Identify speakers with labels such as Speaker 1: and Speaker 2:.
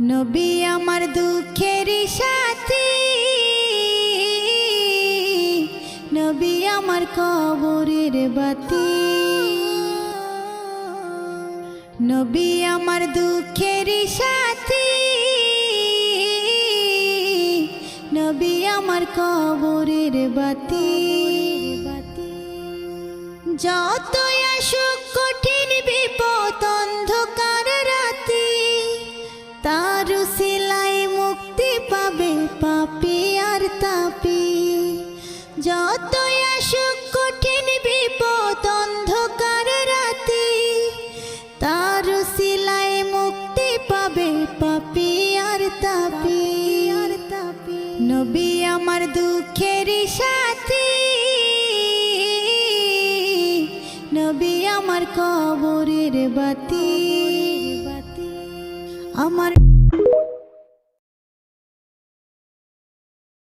Speaker 1: নবী আমার দুঃখের সাথী, নবী আমার কবরের বাতি। নবী আমার দুঃখের সাথী, নবী আমার কবরের বাতি। যতই আসুক কঠিন বিপদ অন্ধকার রাতি, তার উসিলায় মুক্তি পাবে পাপী আর তাপী। যতই আসুক কঠিন বিপদ অন্ধকার রাতি, তার উসিলায় মুক্তি পাবে পাপী আর তাপী। নবী আমার দুঃখের সাথী, নবী আমার কবরের বাতি। আমার